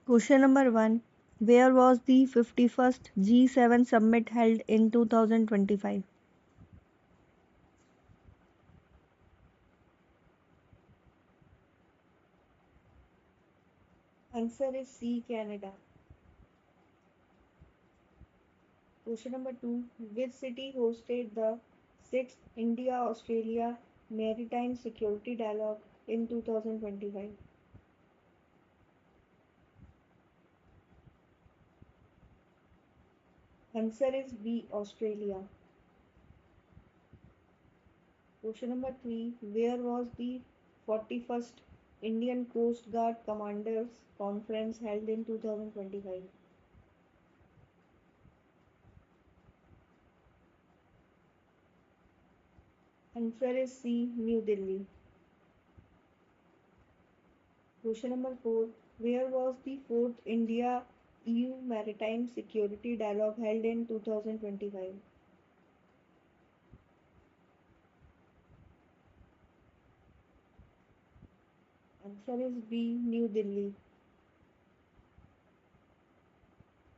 Question number 1. Where was the 51st G7 summit held in 2025? Answer is C. Canada. Question number 2. Which city hosted the 6th India Australia Maritime Security Dialogue in 2025? Answer is B. Australia. Question number 3. Where was the 41st Indian Coast Guard Commanders Conference held in 2025? Answer is C. New Delhi. Question number 4. Where was the 4th India EU Maritime Security Dialogue held in 2025? Answer is B. New Delhi.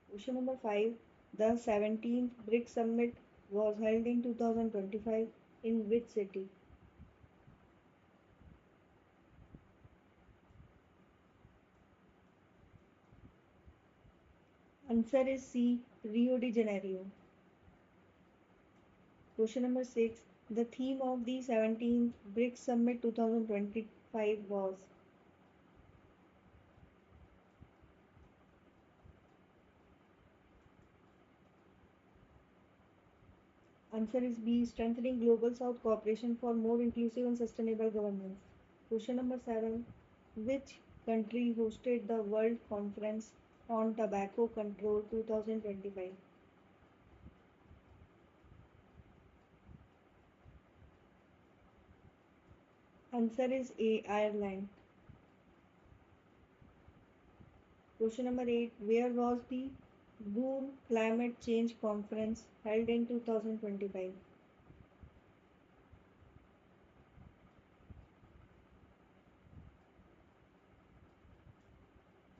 Question number 5. The 17th BRICS Summit was held in 2025 in which city? Answer is C. Rio de Janeiro. Question number 6. The theme of the 17th BRICS Summit 2025 was. Answer is B. Strengthening Global South cooperation for more inclusive and sustainable governance. Question number 7. Which country hosted the World Conference on Tobacco Control 2025? Answer is A. Ireland. Question number 8. Where was the Boon Climate Change Conference held in 2025?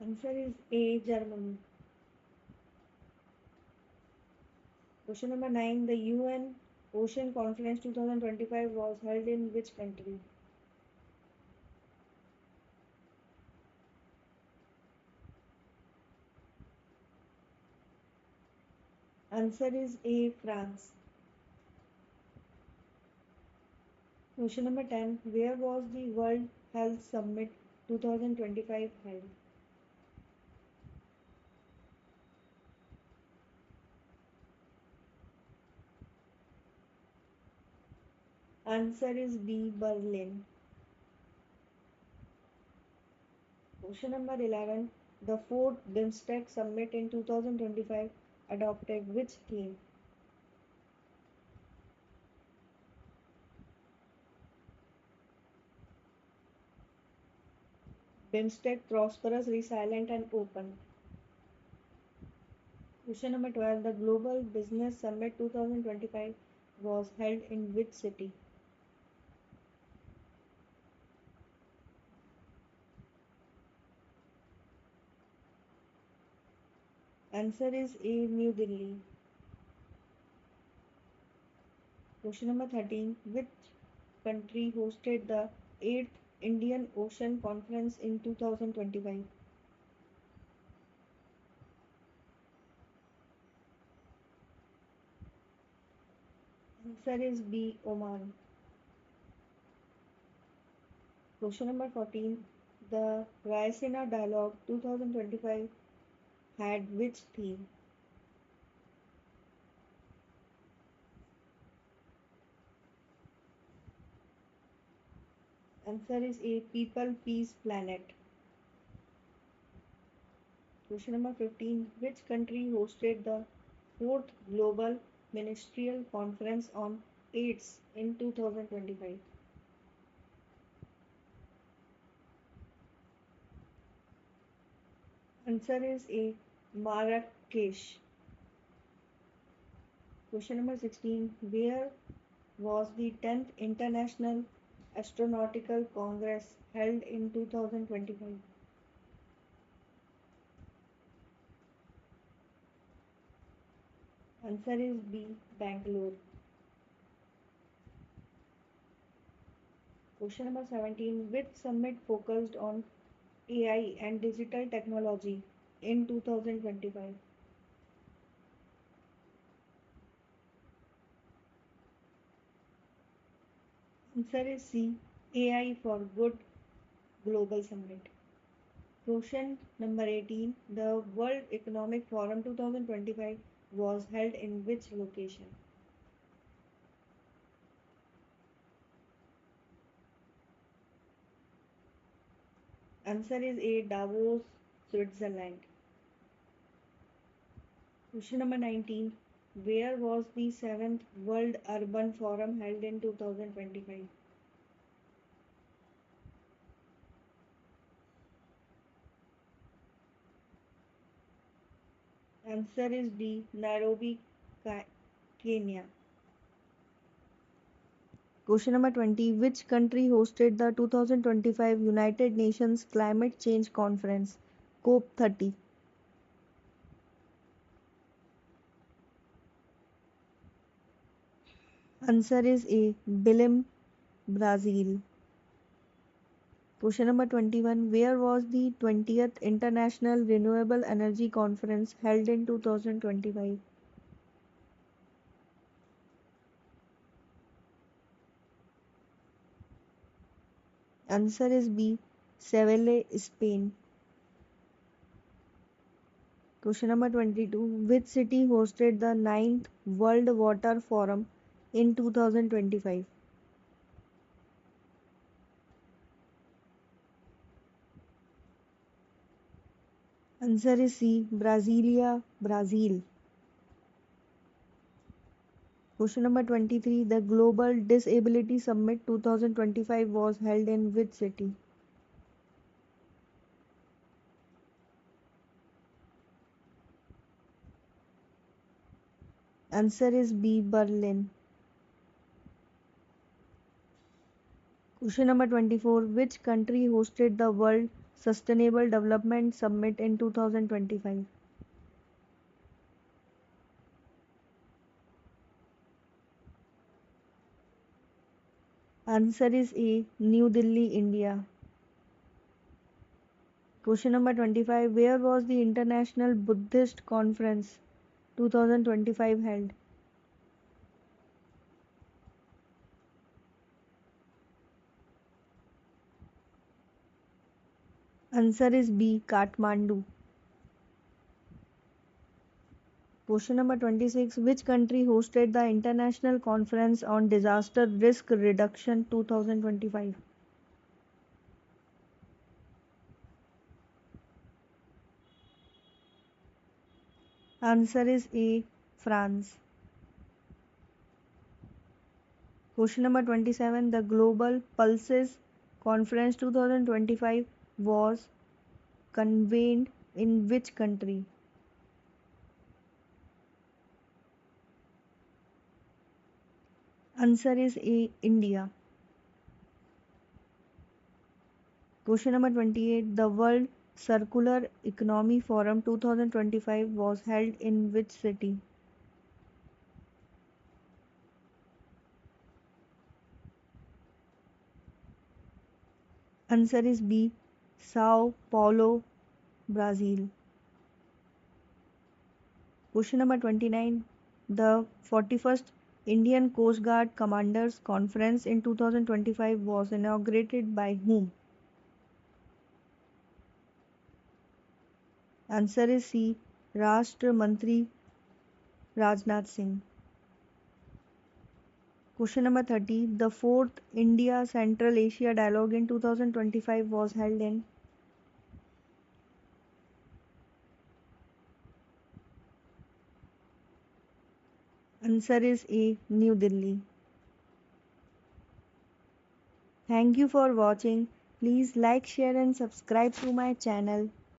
Answer is A. Germany. Question number 9. The UN Ocean Conference 2025 was held in which country? Answer is A. France. Question number 10. Where was the World Health Summit 2025 held? Answer is B. Berlin. Question number 11. The fourth BIMSTEC Summit in 2025 adopted which theme? BIMSTEC Prosperous, Resilient and Open. Question number 12. The Global Business Summit 2025 was held in which city? Answer is A. New Delhi. Question number 13. Which country hosted the 8th Indian Ocean Conference in 2025? Answer is B. Oman. Question number 14. The Raisina Dialogue 2025 had which theme? Answer is A. People, Peace, Planet. Question number 15. Which country hosted the 4th Global Ministerial Conference on AIDS in 2025? Answer is A. Marrakesh. Question number 16. Where was the 10th International Astronautical Congress held in 2025? Answer is B. Bangalore. Question number 17. Which summit focused on AI and digital technology in 2025? Answer is C. AI for Good Global Summit. Question number 18. The World Economic Forum 2025 was held in which location? Answer is A. Davos, Switzerland. Question number 19. Where was the 7th World Urban Forum held in 2025? Answer is D. Nairobi, Kenya. Question number 20. Which country hosted the 2025 United Nations Climate Change Conference, COP30? Answer is A. Belém, Brazil. Question number 21. Where was the 20th International Renewable Energy Conference held in 2025? Answer is B. Seville, Spain. Question number 22. Which city hosted the 9th World Water Forum in 2025? Answer is C. Brasilia, Brazil. Question number 23. The Global Disability Summit 2025 was held in which city? Answer is B. Berlin. Question number 24. Which country hosted the World Sustainable Development Summit in 2025? Answer is A. New Delhi, India. Question number 25. Where was the International Buddhist Conference 2025 held? Answer is B. Kathmandu. Question number 26. Which country hosted the International Conference on Disaster Risk Reduction 2025? Answer is A. France. Question number 27. The Global Pulses Conference 2025 was convened in which country? Answer is A. India. Question number 28. The World Circular Economy Forum 2025 was held in which city? Answer is B. Sao Paulo, Brazil. Question number 29. The 41st Indian Coast Guard Commanders Conference in 2025 was inaugurated by whom? Answer is C. Rashtra Mantri Rajnath Singh. Question number 30. The 4th India Central Asia Dialogue in 2025 was held in. Answer is A. New Delhi. Thank you for watching. Please like, share and subscribe to my channel.